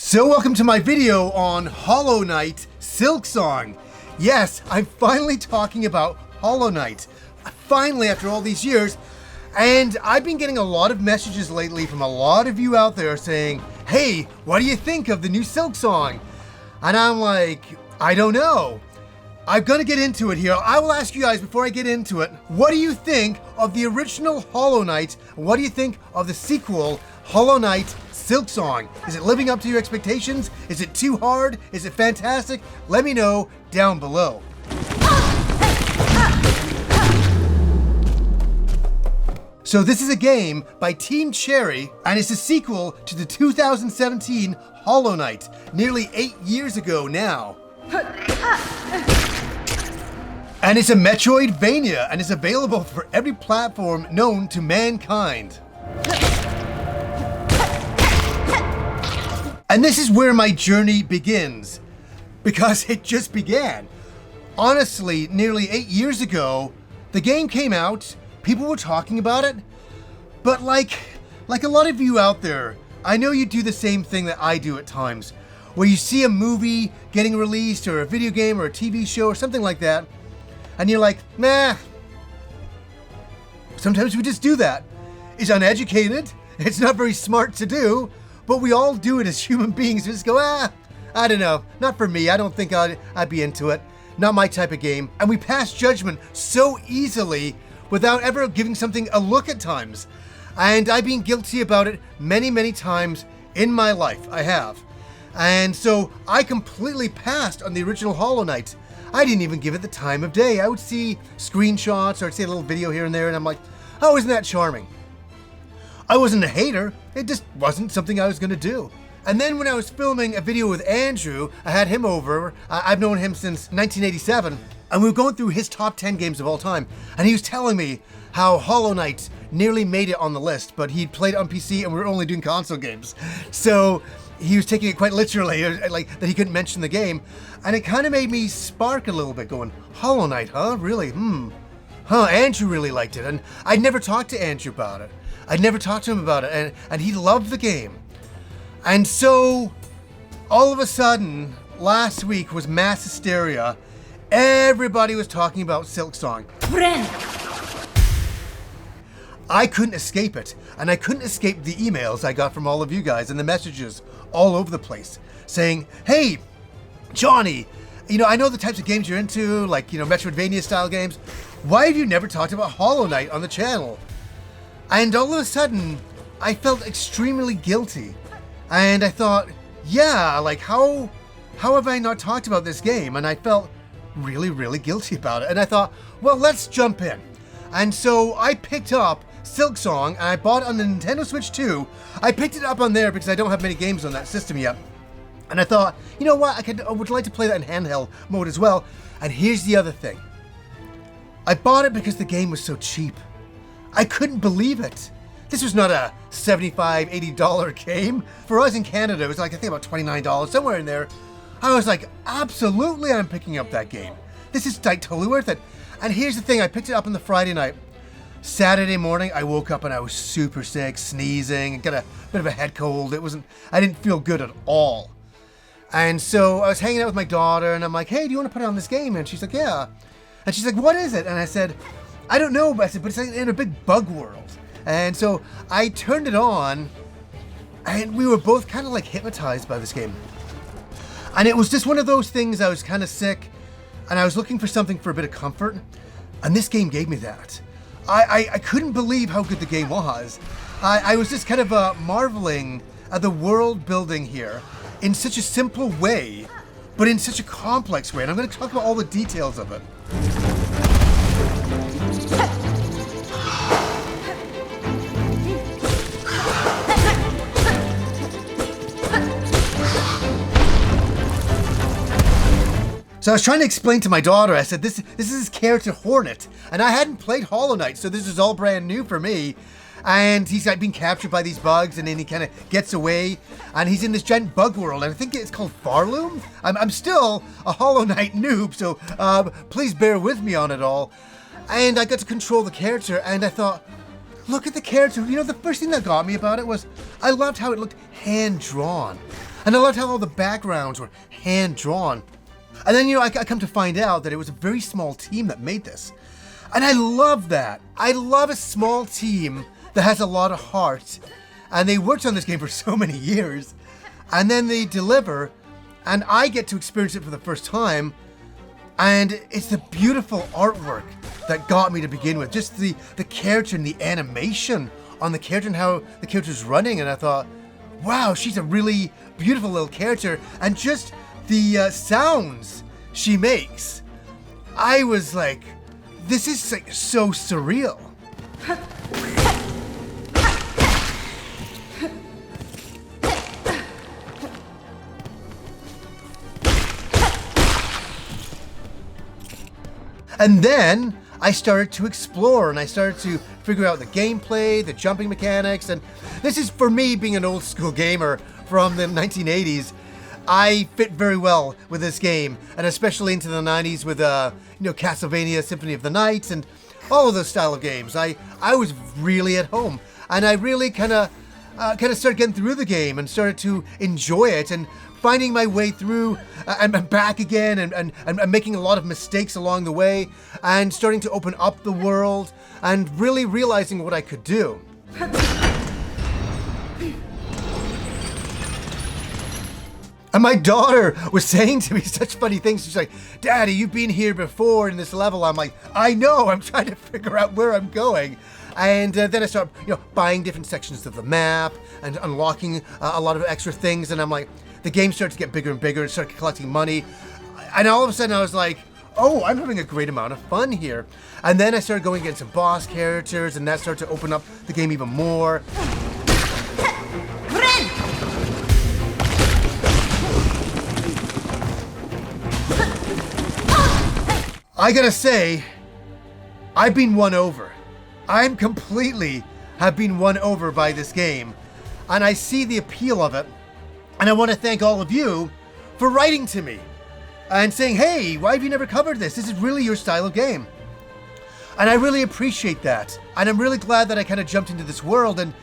So welcome to my video on Hollow Knight Silksong. Yes, I'm finally talking about Hollow Knight. Finally, after all these years. And I've been getting a lot of messages lately from a lot of you out there saying, hey, what do you think of the new Silksong? And I'm like, I don't know. I'm gonna get into it here. I will ask you guys before I get into it, what do you think of the original Hollow Knight? What do you think of the sequel, Hollow Knight Silksong? Is it living up to your expectations? Is it too hard? Is it fantastic? Let me know down below. So this is a game by Team Cherry, and it's a sequel to the 2017 Hollow Knight, nearly 8 years ago now. And it's a Metroidvania, and it's available for every platform known to mankind. And this is where my journey begins, because it just began. Honestly, nearly 8 years ago, the game came out, people were talking about it, but like a lot of you out there, I know you do the same thing that I do at times, where you see a movie getting released, or a video game, or a TV show, or something like that, and you're like, nah. Sometimes we just do that. It's uneducated, it's not very smart to do, but we all do it as human beings. We just go, I don't know, not for me, I don't think I'd be into it, not my type of game. And we pass judgment so easily without ever giving something a look at times. And I've been guilty about it many, many times in my life, I have. And so I completely passed on the original Hollow Knight. I didn't even give it the time of day. I would see screenshots or I'd see a little video here and there and I'm like, oh, isn't that charming? I wasn't a hater, it just wasn't something I was gonna do. And then when I was filming a video with Andrew, I had him over, I've known him since 1987, and we were going through his top 10 games of all time, and he was telling me how Hollow Knight nearly made it on the list, but he'd played it on PC and we were only doing console games. So he was taking it quite literally, like that he couldn't mention the game, and it kind of made me spark a little bit going, Hollow Knight, huh? Really? Andrew really liked it, and I'd never talked to Andrew about it. I'd never talked to him about it, and he loved the game. And so, all of a sudden, last week was mass hysteria. Everybody was talking about Silksong. Friend. I couldn't escape it, and I couldn't escape the emails I got from all of you guys and the messages all over the place saying, hey, Johnny, I know the types of games you're into, like, Metroidvania style games. Why have you never talked about Hollow Knight on the channel? And all of a sudden, I felt extremely guilty. And I thought, yeah, like how have I not talked about this game? And I felt really, really guilty about it. And I thought, well, let's jump in. And so I picked up Silksong, and I bought it on the Nintendo Switch 2. I picked it up on there because I don't have many games on that system yet. And I thought, you know what, I would like to play that in handheld mode as well. And here's the other thing. I bought it because the game was so cheap. I couldn't believe it. This was not a $75, $80 game. For us in Canada, it was like, I think about $29, somewhere in there. I was like, absolutely I'm picking up that game. This is like totally worth it. And here's the thing, I picked it up on the Friday night. Saturday morning, I woke up and I was super sick, sneezing, got a bit of a head cold. I didn't feel good at all. And so I was hanging out with my daughter and I'm like, hey, do you want to put on this game? And she's like, yeah. And she's like, what is it? And I said, I don't know, but I said, but it's like in a big bug world. And so I turned it on and we were both kind of like hypnotized by this game. And it was just one of those things, I was kind of sick and I was looking for something for a bit of comfort. And this game gave me that. I couldn't believe how good the game was. I was just kind of marveling at the world building here in such a simple way, but in such a complex way. And I'm going to talk about all the details of it. So I was trying to explain to my daughter, I said, this is his character Hornet, and I hadn't played Hollow Knight, so this is all brand new for me. And he's like being captured by these bugs, and then he kind of gets away, and he's in this giant bug world, and I think it's called Farloom. I'm still a Hollow Knight noob, so please bear with me on it all. And I got to control the character, and I thought, look at the character. The first thing that got me about it was I loved how it looked hand-drawn. And I loved how all the backgrounds were hand-drawn. And then, I come to find out that it was a very small team that made this. And I love that. I love a small team that has a lot of heart. And they worked on this game for so many years. And then they deliver, and I get to experience it for the first time. And it's the beautiful artwork that got me to begin with. Just the character and the animation on the character and how the character's running. And I thought, wow, she's a really beautiful little character. And just the sounds she makes. I was like, this is like so surreal. And then I started to explore and I started to figure out the gameplay, the jumping mechanics, and this is for me being an old school gamer from the 1980s. I fit very well with this game, and especially into the 90s with Castlevania Symphony of the Night and all of those style of games. I was really at home, and I really kind of started getting through the game and started to enjoy it and finding my way through and back again and making a lot of mistakes along the way and starting to open up the world and really realizing what I could do. And my daughter was saying to me such funny things. She's like, Daddy, you've been here before in this level. I'm like, I know, I'm trying to figure out where I'm going. And then I start, buying different sections of the map and unlocking a lot of extra things. And I'm like, the game started to get bigger and bigger and started collecting money. And all of a sudden I was like, oh, I'm having a great amount of fun here. And then I started going against some boss characters and that started to open up the game even more. I gotta say, I've been won over. I'm completely have been won over by this game. And I see the appeal of it. And I want to thank all of you for writing to me and saying, hey, why have you never covered this? This is really your style of game. And I really appreciate that. And I'm really glad that I kind of jumped into this world. And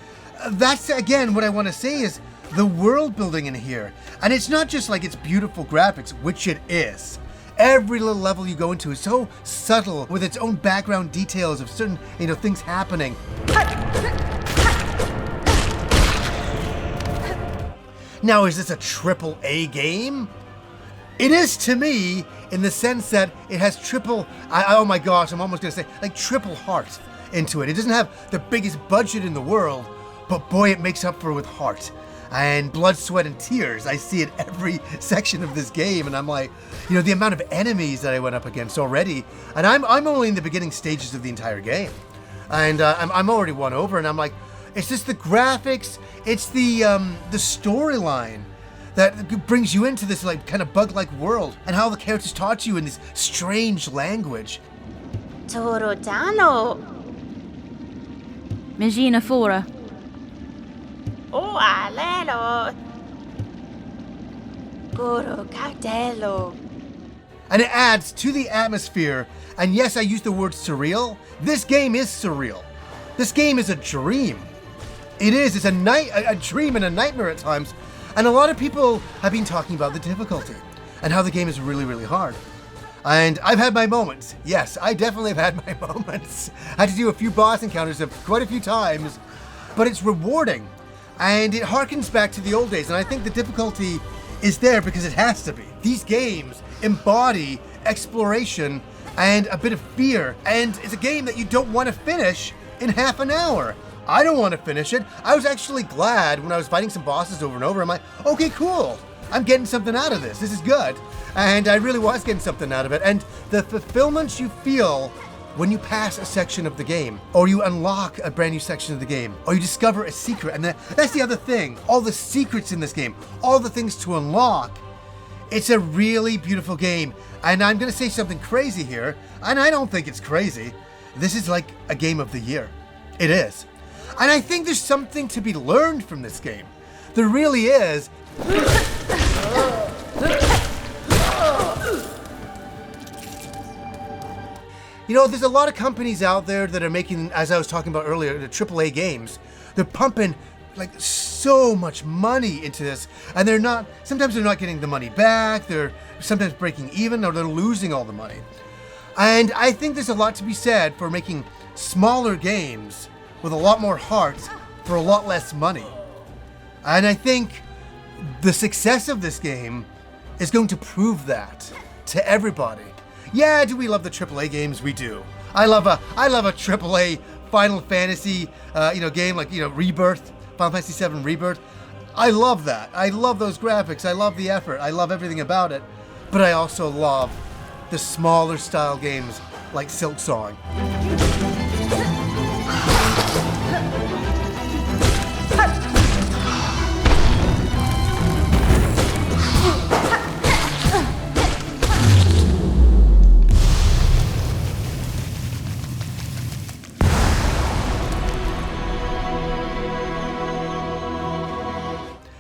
that's, again, what I want to say is the world building in here. And it's not just like it's beautiful graphics, which it is. Every little level you go into is so subtle with its own background details of certain, things happening. Now, is this a AAA game? It is to me in the sense that it has oh my gosh, I'm almost gonna say like triple heart into it. It doesn't have the biggest budget in the world, but boy, it makes up for it with heart. And blood, sweat, and tears. I see it every section of this game, and I'm like, the amount of enemies that I went up against already, and I'm only in the beginning stages of the entire game, and I'm already won over, and I'm like, it's just the graphics, it's the storyline that brings you into this like kind of bug-like world, and how the characters talk to you in this strange language. Torotano. Megina Fora. Oh, alelo. Goro Cardelo. And it adds to the atmosphere, and yes, I use the word surreal. This game is surreal. This game is a dream. It is, it's a dream and a nightmare at times. And a lot of people have been talking about the difficulty and how the game is really, really hard. And I've had my moments. Yes, I definitely have had my moments. I had to do a few boss encounters quite a few times, but it's rewarding. And it harkens back to the old days, and I think the difficulty is there because it has to be. These games embody exploration and a bit of fear, and it's a game that you don't want to finish in half an hour. I don't want to finish it. I was actually glad when I was fighting some bosses over and over. I'm like, okay, cool. I'm getting something out of this. This is good. And I really was getting something out of it. And the fulfillment you feel when you pass a section of the game, or you unlock a brand new section of the game, or you discover a secret, and that's the other thing, all the secrets in this game, all the things to unlock. It's a really beautiful game, and I'm gonna say something crazy here, and I don't think it's crazy. This is like a game of the year. It is. And I think there's something to be learned from this game. There really is. There's a lot of companies out there that are making, as I was talking about earlier, the AAA games. They're pumping like so much money into this, and sometimes they're not getting the money back, they're sometimes breaking even, or they're losing all the money. And I think there's a lot to be said for making smaller games with a lot more heart for a lot less money. And I think the success of this game is going to prove that to everybody. Yeah, do we love the AAA games? We do. I love a AAA Final Fantasy, game like, Rebirth, Final Fantasy VII Rebirth. I love that. I love those graphics. I love the effort. I love everything about it. But I also love the smaller style games like Silksong.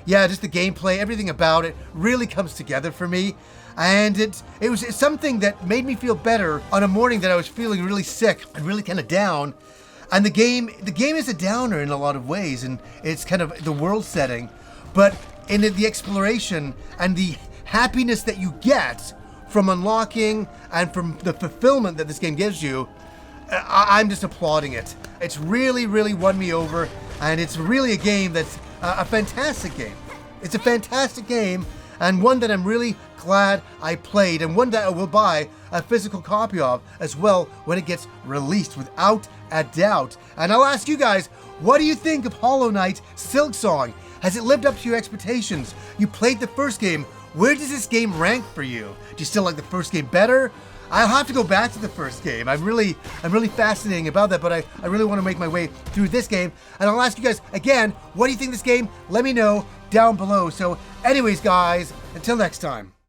Yeah, just the gameplay, everything about it really comes together for me. And it's something that made me feel better on a morning that I was feeling really sick and really kind of down. And the game is a downer in a lot of ways, and it's kind of the world setting. But in the exploration and the happiness that you get from unlocking and from the fulfillment that this game gives you, I'm just applauding it. It's really, really won me over, and it's really a game that's a fantastic game. It's a fantastic game, and one that I'm really glad I played, and one that I will buy a physical copy of as well when it gets released, without a doubt. And I'll ask you guys, what do you think of Hollow Knight Silksong? Has it lived up to your expectations? You played the first game. Where does this game rank for you? Do you still like the first game better? I'll have to go back to the first game. I'm really fascinating about that, but I really want to make my way through this game. And I'll ask you guys again, what do you think of this game? Let me know down below. So anyways, guys, until next time.